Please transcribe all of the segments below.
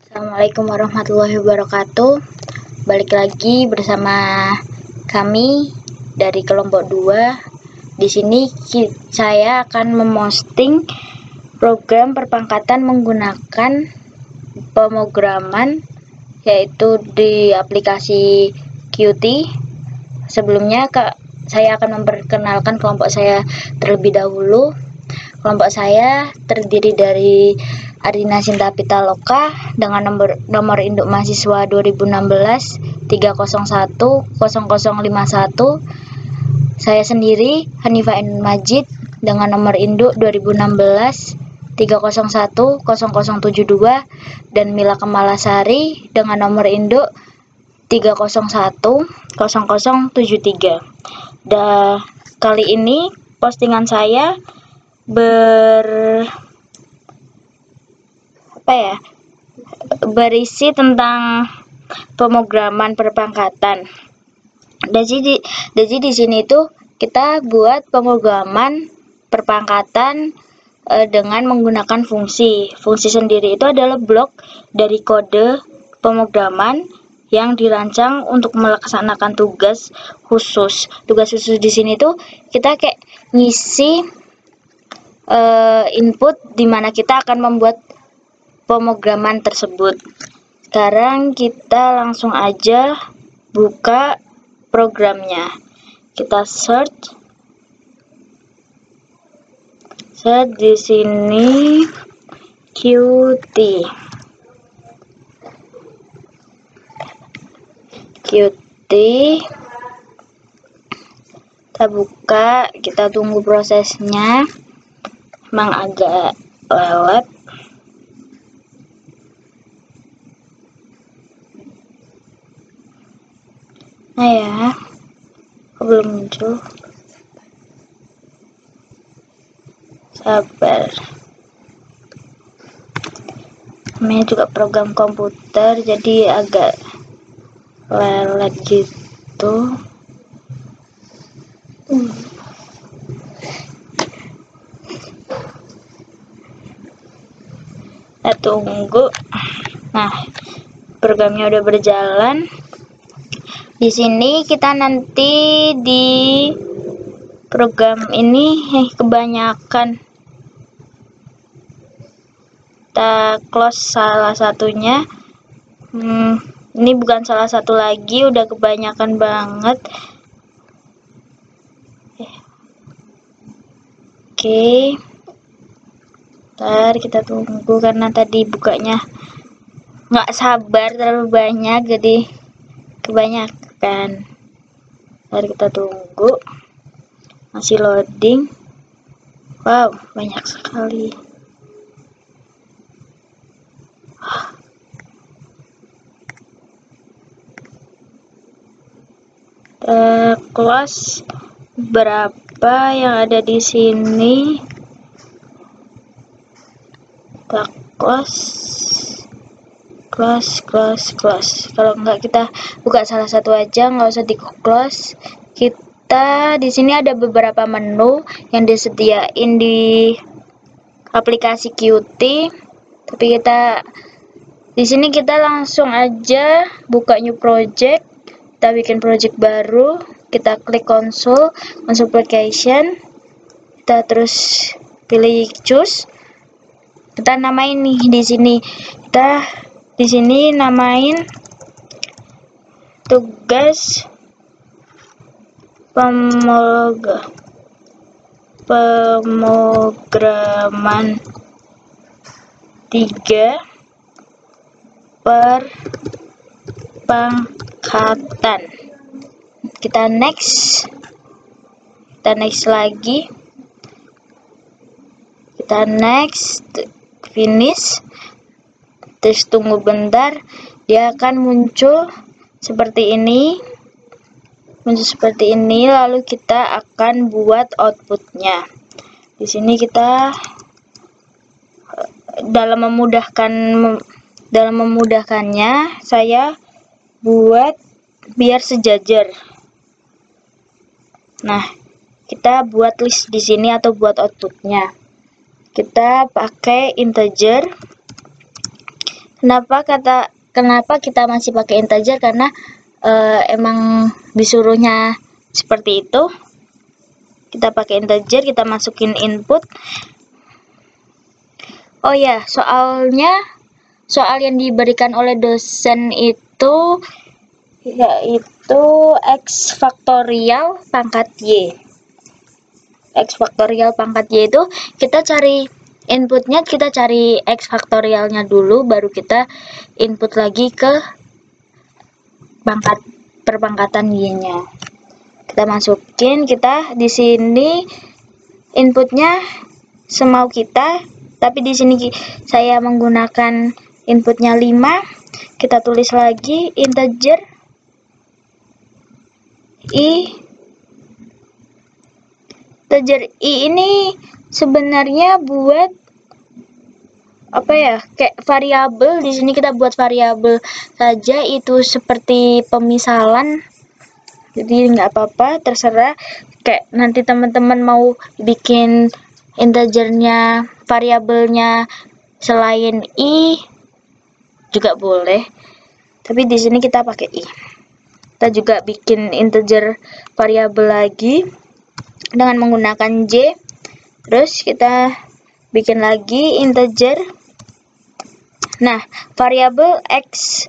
Assalamualaikum warahmatullahi wabarakatuh. Balik lagi bersama kami dari kelompok 2. Di sini saya akan memposting program perpangkatan menggunakan pemrograman yaitu di aplikasi Qt. Sebelumnya saya akan memperkenalkan kelompok saya terlebih dahulu. Kelompok saya terdiri dari Ardina Sinta Pitaloka dengan nomor induk mahasiswa 2016 301 0051. Saya sendiri Hanifah Ainun Majid dengan nomor induk 2016 301 0072 dan Mila Kemalasari dengan nomor induk 301 0073. Dan kali ini postingan saya berisi tentang pemrograman perpangkatan. Jadi di sini tuh kita buat pemrograman perpangkatan dengan menggunakan fungsi. Fungsi sendiri itu adalah blok dari kode pemrograman yang dirancang untuk melaksanakan tugas khusus. Tugas khusus di sini tuh kita kayak ngisi input dimana kita akan membuat pemrograman tersebut. Sekarang kita langsung aja buka programnya. Kita search di sini Qt. Kita buka, kita tunggu prosesnya. Emang agak lewat. Nah ya, belum muncul. Sabar. Namanya juga program komputer, jadi agak lelet gitu. Kita tunggu. Nah, programnya udah berjalan. Di sini kita nanti di program ini kebanyakan kita close salah satunya. Ini bukan salah satu lagi, udah kebanyakan banget. Oke. Ntar kita tunggu karena tadi bukanya nggak sabar, terlalu banyak jadi kebanyakan. Ntar kita tunggu, masih loading. Wow, banyak sekali. Close berapa yang ada di sini. Kita close. Kalau enggak kita buka salah satu aja, nggak usah di close. Kita di sini ada beberapa menu yang disediain di aplikasi Qt, tapi di sini kita langsung aja buka new project. Kita bikin project baru, kita klik console application, kita terus pilih choose. Kita namain nih di sini. Kita di sini namain tugas pemrograman 3 perpangkatan. Kita next lagi. Kita next, finish. Terus tunggu bentar, dia akan muncul seperti ini. Lalu kita akan buat outputnya. Di sini kita dalam memudahkannya saya buat biar sejajar. Nah, kita buat list di sini atau buat outputnya. Kita pakai integer. Kenapa kita masih pakai integer? Karena emang disuruhnya seperti itu. Kita pakai integer, kita masukin input. Oh ya, soal yang diberikan oleh dosen itu yaitu x faktorial pangkat y. X faktorial pangkat y itu kita cari inputnya, kita cari x faktorialnya dulu, baru kita input lagi ke perpangkatan y-nya. Kita masukin, kita di sini inputnya semau kita, tapi di sini saya menggunakan inputnya 5. Kita tulis lagi integer i. Integer i ini sebenarnya buat apa ya, kayak variabel. Di sini kita buat variabel saja, itu seperti pemisalan, jadi nggak apa-apa, terserah. Kayak nanti teman-teman mau bikin integernya, variabelnya selain i juga boleh, tapi di sini kita pakai i. Kita juga bikin integer variabel lagi dengan menggunakan j. Terus kita bikin lagi integer. Nah, variabel x,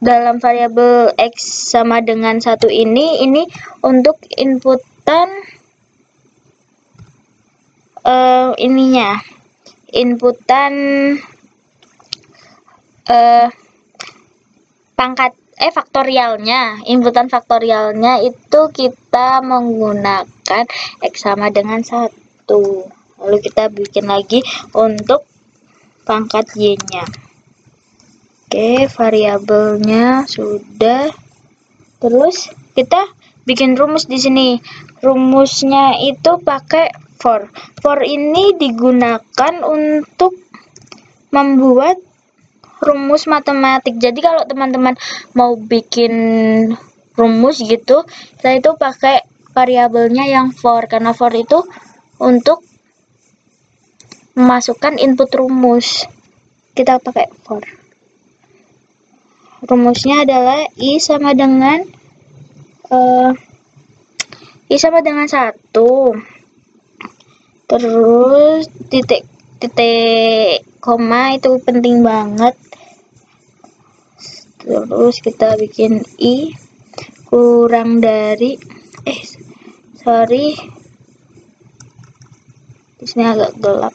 dalam variabel x sama dengan 1 ini untuk inputan inputan faktorialnya. Inputan faktorialnya itu kita menggunakan x sama dengan 1. Lalu kita bikin lagi untuk pangkat y-nya. Oke, variabelnya sudah. Terus kita bikin rumus di sini. Rumusnya itu pakai for. For ini digunakan untuk membuat rumus matematik. Jadi kalau teman-teman mau bikin rumus gitu, kita itu pakai variabelnya yang for, karena for itu untuk memasukkan input rumus. Kita pakai for. Rumusnya adalah i sama dengan 1. Terus titik koma itu penting banget. Terus kita bikin i kurang dari di sini agak gelap.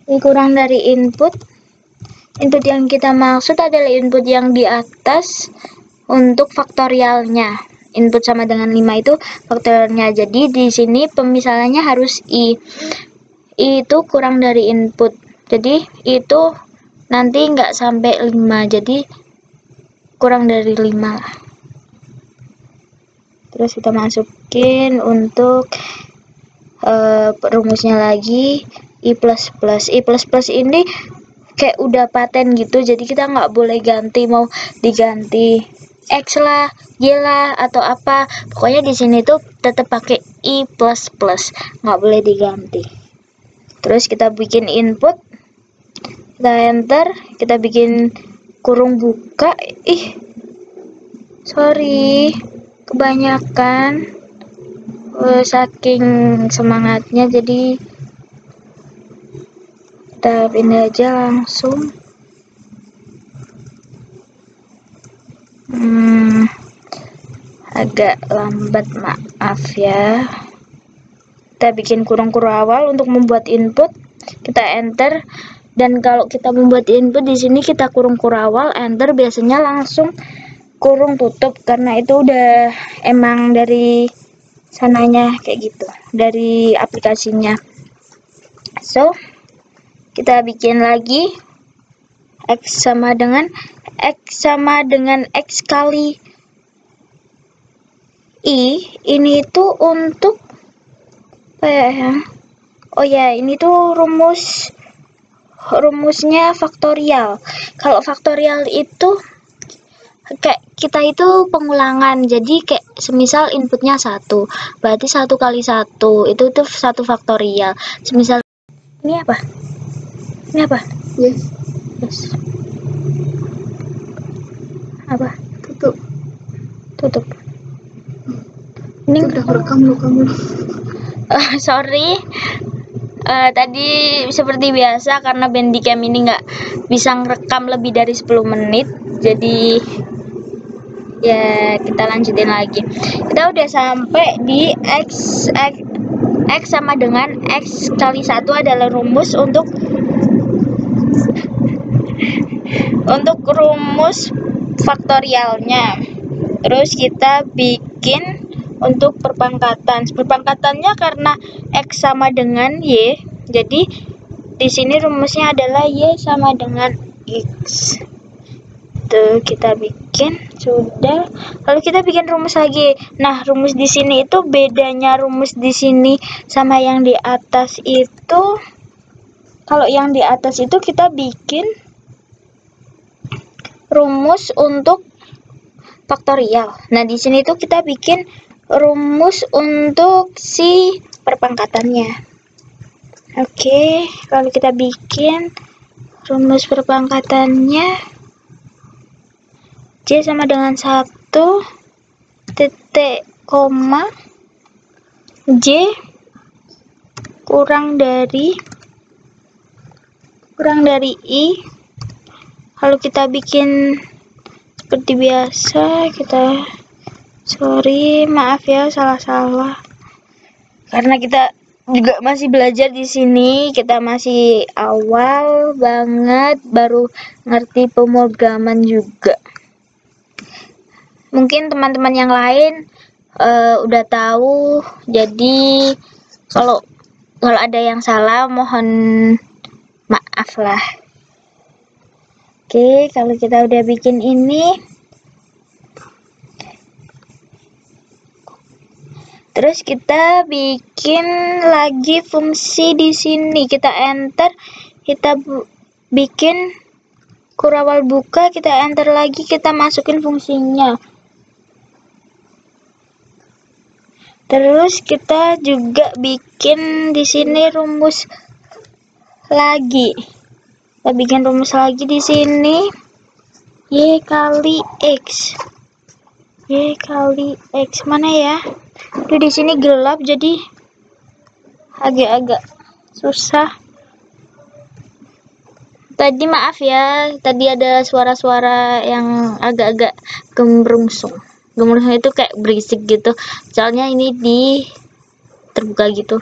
I kurang dari input yang kita maksud adalah input yang di atas untuk faktorialnya. Input sama dengan 5 itu faktorialnya. Jadi di sini pemisalannya harus i. I itu kurang dari input. Jadi itu nanti nggak sampai 5. Jadi kurang dari 5 lah. Terus kita masukin untuk rumusnya lagi i++. I++ ini kayak udah paten gitu, jadi kita nggak boleh ganti, mau diganti x lah, y lah, atau apa, pokoknya di sini tuh tetap pakai i++, nggak boleh diganti. Terus kita bikin input, kita enter, kita bikin kurung buka. Sorry, kebanyakan saking semangatnya, jadi kita pindah aja langsung. Agak lambat, maaf ya. Kita bikin kurung awal untuk membuat input, kita enter. Dan kalau kita membuat input di sini kita kurung awal, enter, biasanya langsung kurung tutup, karena itu udah emang dari sananya kayak gitu, dari aplikasinya. So kita bikin lagi x sama dengan x kali i. Ini itu untuk apa ya? Oh ya, ini tuh rumusnya faktorial. Kalau faktorial itu kayak kita itu pengulangan, jadi kayak semisal inputnya 1, berarti 1 kali 1 itu tuh 1 faktorial. Semisal ini apa? Ini apa? Yes. Apa? Tutup. Ini udah rekam lo kamu. Sorry. Tadi seperti biasa karena Bandicam ini nggak bisa ngerekam lebih dari 10 menit, jadi ya kita lanjutin lagi. Kita udah sampai di X sama dengan X kali 1 adalah rumus untuk rumus faktorialnya. Terus kita bikin untuk perpangkatannya karena X sama dengan Y, jadi di sini rumusnya adalah Y sama dengan X. Tuh kita bikin sudah, lalu kita bikin rumus lagi. Nah, rumus di sini itu bedanya rumus di sini sama yang di atas itu, kalau yang di atas itu kita bikin rumus untuk faktorial. Nah, di sini tuh kita bikin rumus untuk si perpangkatannya. Oke, kalau kita bikin rumus perpangkatannya, J sama dengan 1 titik koma J kurang dari I. Lalu kita bikin seperti biasa, maaf ya salah karena kita juga masih belajar di sini, kita masih awal banget, baru ngerti pemrograman juga. Mungkin teman-teman yang lain udah tahu, jadi kalau ada yang salah mohon maaf lah. Oke, kalau kita udah bikin ini, terus kita bikin lagi fungsi di sini, kita enter, kita bikin kurawal buka, kita enter lagi, kita masukin fungsinya. Terus kita juga bikin di sini rumus lagi. Kita bikin rumus lagi di sini. Y kali X. Y kali X mana ya? Di sini gelap jadi agak-agak susah. Tadi maaf ya, tadi ada suara-suara yang agak-agak gemerungsung. Gemerungsung itu kayak berisik gitu. Soalnya ini di terbuka gitu,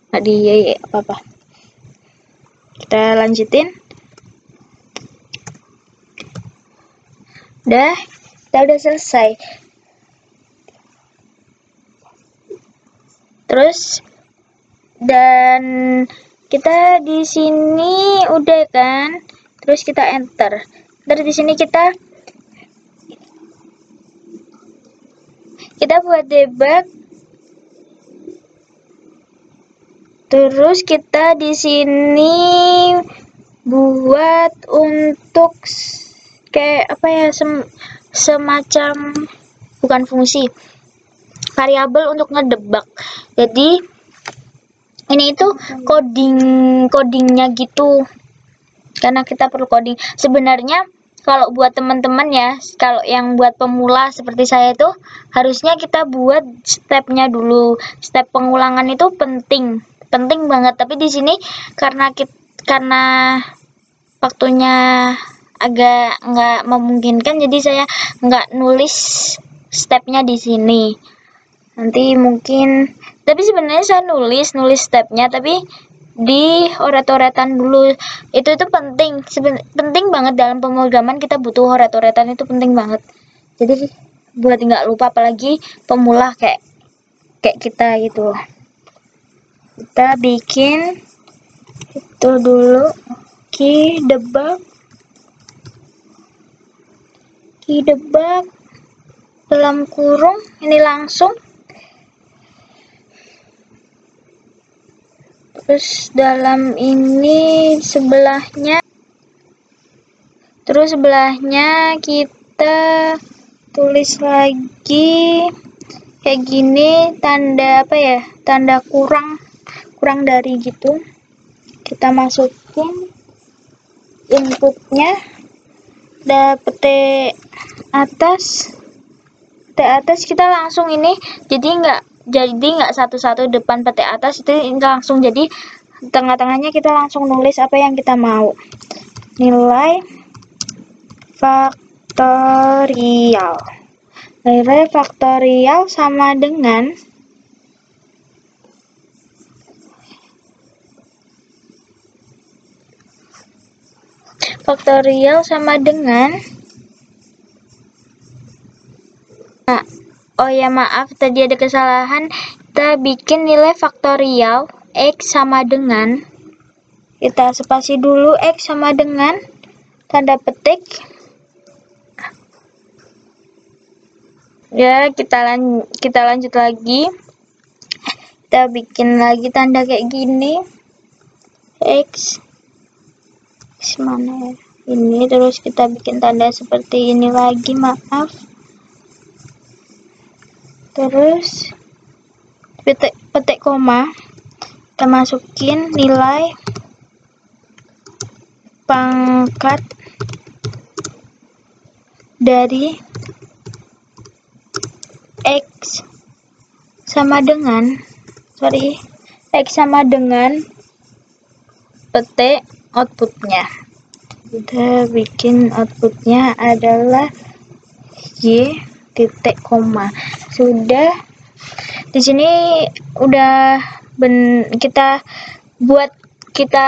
nggak di apa-apa. Kita lanjutin. Kita udah selesai. Terus dan kita di sini udah kan, terus kita enter. Dari di sini kita buat debug. Terus kita di sini buat untuk kayak apa ya, semacam bukan fungsi, variabel untuk ngedebug. Jadi ini itu codingnya gitu, karena kita perlu coding. Sebenarnya kalau buat teman-teman ya, kalau yang buat pemula seperti saya itu harusnya kita buat stepnya dulu. Step pengulangan itu penting banget. Tapi di sini karena waktunya agak nggak memungkinkan, jadi saya nggak nulis stepnya di sini. Nanti mungkin, tapi sebenarnya saya nulis stepnya, tapi di oret-oretan dulu. Itu penting banget dalam pemrograman, kita butuh oret-oretan, itu penting banget. Jadi buat nggak lupa, apalagi pemula kayak kita gitu. Kita bikin itu dulu, key debug dalam kurung ini langsung. Terus dalam ini sebelahnya, terus sebelahnya kita tulis lagi kayak gini, tanda apa ya, tanda kurang dari gitu. Kita masukin inputnya, udah petik atas kita langsung ini, jadi nggak satu-satu depan petik atas, itu langsung jadi tengah-tengahnya kita langsung nulis apa yang kita mau. Nilai faktorial. Nilai faktorial sama dengan oh ya maaf, tadi ada kesalahan. Kita bikin nilai faktorial X sama dengan, kita spasi dulu, X sama dengan tanda petik. Ya, kita lanjut lagi. Kita bikin lagi tanda kayak gini. X mana ya? Ini, terus kita bikin tanda seperti ini lagi, maaf. Terus petik koma, kita masukin nilai pangkat dari X sama dengan petik outputnya. Kita bikin outputnya adalah Y titik koma. Sudah, di sini udah kita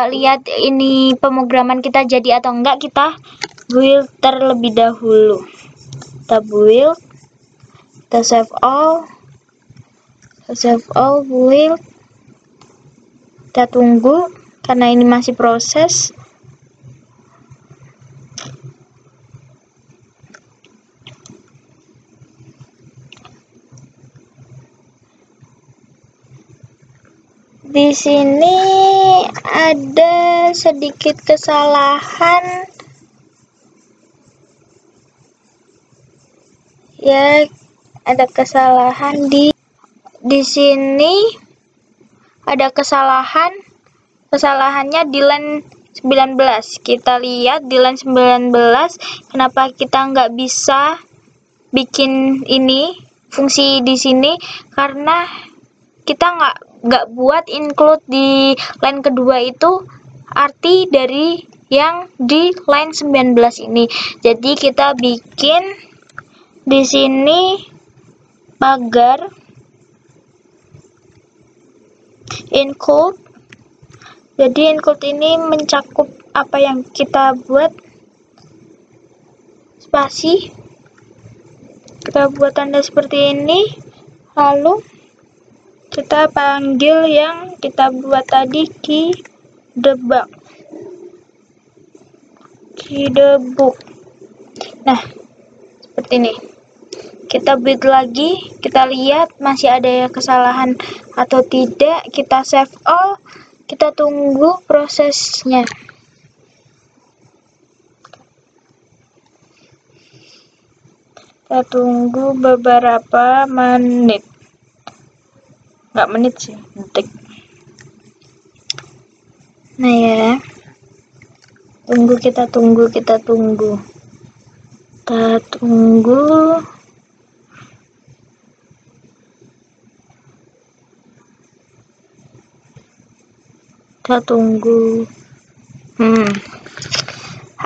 lihat ini pemrograman kita jadi atau enggak. Kita build terlebih dahulu. Kita build, kita save all, build. Kita tunggu karena ini masih proses. Di sini ada sedikit kesalahan. Ya, ada kesalahan di sini. Ada kesalahan. Kesalahannya di line 19. Kita lihat di line 19, kenapa kita nggak bisa bikin ini fungsi di sini, karena kita nggak buat include di line kedua itu arti dari yang di line 19 ini. Jadi kita bikin di sini pagar include. Jadi include ini mencakup apa yang kita buat. Spasi, kita buat tanda seperti ini, lalu kita panggil yang kita buat tadi key debug. Nah, seperti ini. Kita build lagi, kita lihat masih ada kesalahan atau tidak. Kita save all, kita tunggu prosesnya. Kita tunggu beberapa menit. Nggak menit sih, detik. Nah ya, kita tunggu.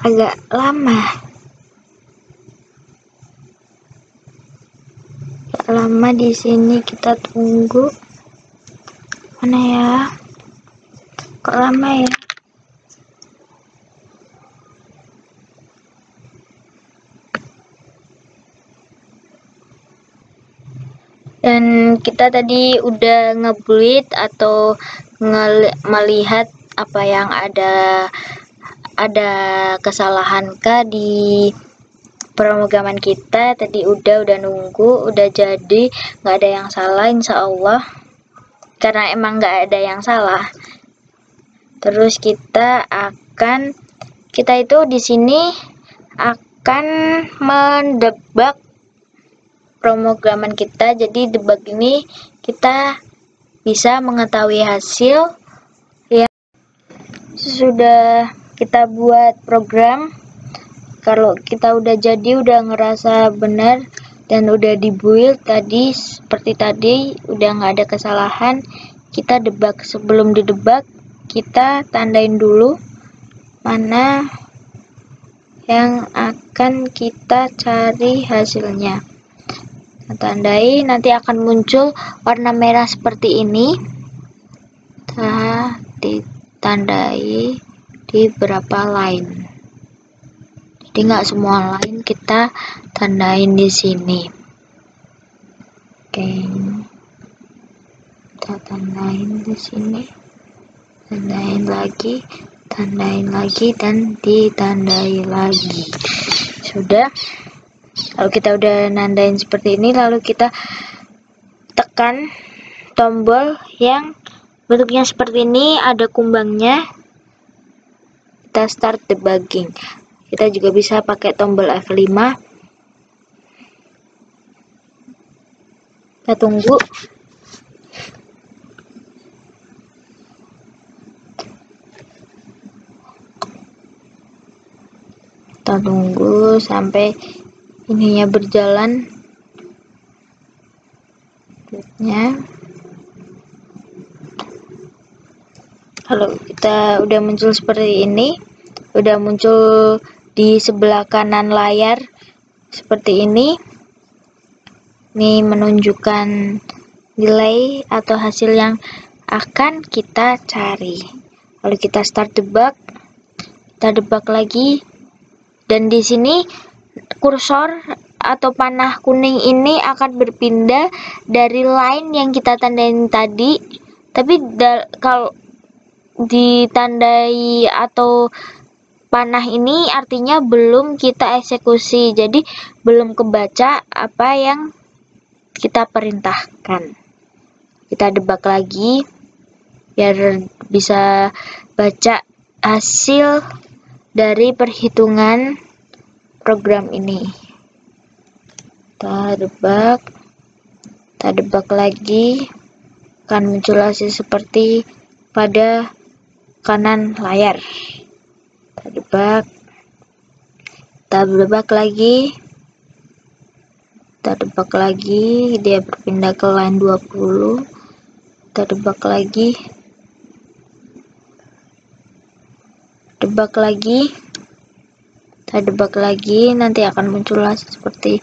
Agak lama. Di sini kita tunggu. Mana ya? Kok lama ya? Dan kita tadi udah ngebuild atau melihat apa yang ada kesalahan kah di pemrograman kita. Tadi udah nunggu, udah jadi, nggak ada yang salah insya Allah, karena emang nggak ada yang salah. Terus kita itu di sini akan mendebug pemrograman kita. Jadi debug ini kita bisa mengetahui hasil yang sudah kita buat program. Kalau kita udah jadi, udah ngerasa benar dan udah dibuild tadi seperti tadi, udah nggak ada kesalahan, kita debug. Sebelum didebug, kita tandain dulu mana yang akan kita cari hasilnya. Kita tandai, nanti akan muncul warna merah seperti ini. Kita ditandai di berapa line. Jadi nggak semua line kita tandain di sini. Oke, kita tandain di sini, tandain lagi, dan ditandai lagi. Sudah. Kalau kita udah nandain seperti ini, lalu kita tekan tombol yang bentuknya seperti ini, ada kumbangnya. Kita start debugging. Kita juga bisa pakai tombol F5. Kita tunggu. Kita tunggu sampai ininya berjalan. Kalau kita udah muncul seperti ini, udah muncul di sebelah kanan layar seperti ini menunjukkan nilai atau hasil yang akan kita cari. Lalu kita start debug, kita debug lagi, dan di sini kursor atau panah kuning ini akan berpindah dari line yang kita tandain tadi. Tapi kalau ditandai atau panah ini artinya belum kita eksekusi, jadi belum kebaca apa yang kita perintahkan. Kita debug lagi biar bisa baca hasil dari perhitungan program ini. Kita debug lagi, akan muncul hasil seperti pada kanan layar. Kita debug lagi, dia berpindah ke line 20. Kita debug lagi, nanti akan muncul hasil seperti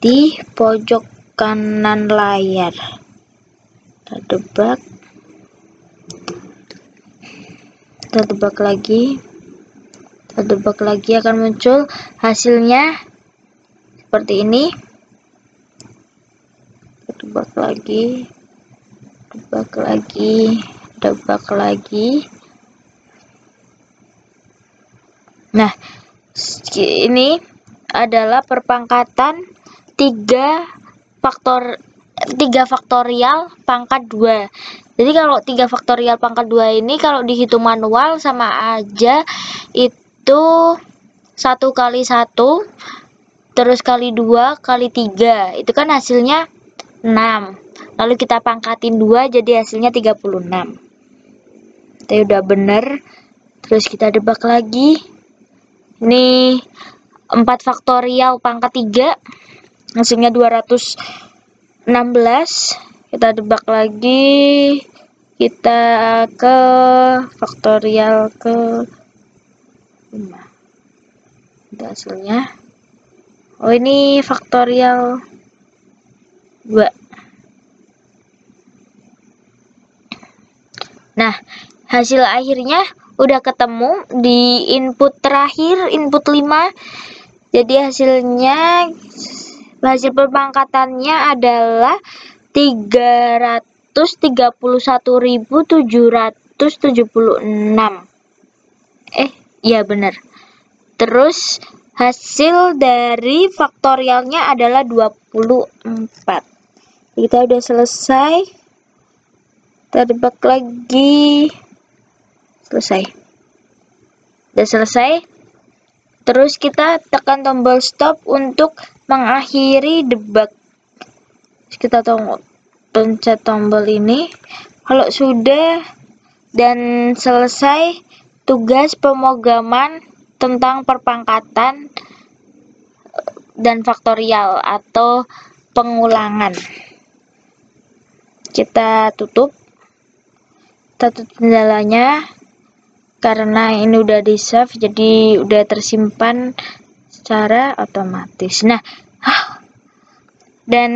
di pojok kanan layar. Kita debug lagi, akan muncul hasilnya seperti ini. Debug lagi. Nah, ini adalah perpangkatan 3 faktorial pangkat 2. Jadi kalau 3 faktorial pangkat 2 ini kalau dihitung manual sama aja itu 1 kali 1 terus kali 2 kali 3, itu kan hasilnya 6. Lalu kita pangkatin 2 jadi hasilnya 36. Itu udah bener. Terus kita debug lagi. Ini 4 faktorial pangkat 3, hasilnya 216. Kita debug lagi, kita ke faktorial ke 5. Itu hasilnya. Oh, ini faktorial 2. Nah, hasil akhirnya udah ketemu di input terakhir, input 5. Jadi hasil perpangkatannya adalah 331.776. Iya benar. Terus hasil dari faktorialnya adalah 24. Kita udah selesai. Kita debug lagi. Selesai. Udah selesai. Terus kita tekan tombol stop untuk mengakhiri debug. Kita pencet tombol ini. Kalau sudah dan selesai tugas pemrograman tentang perpangkatan dan faktorial atau pengulangan, kita tutup jendelanya karena ini udah di save, jadi udah tersimpan secara otomatis. Nah, dan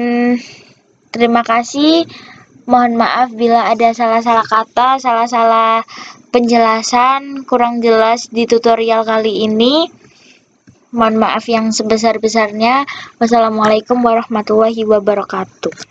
terima kasih. Mohon maaf bila ada salah-salah kata, salah-salah penjelasan, kurang jelas di tutorial kali ini. Mohon maaf yang sebesar-besarnya. Wassalamualaikum warahmatullahi wabarakatuh.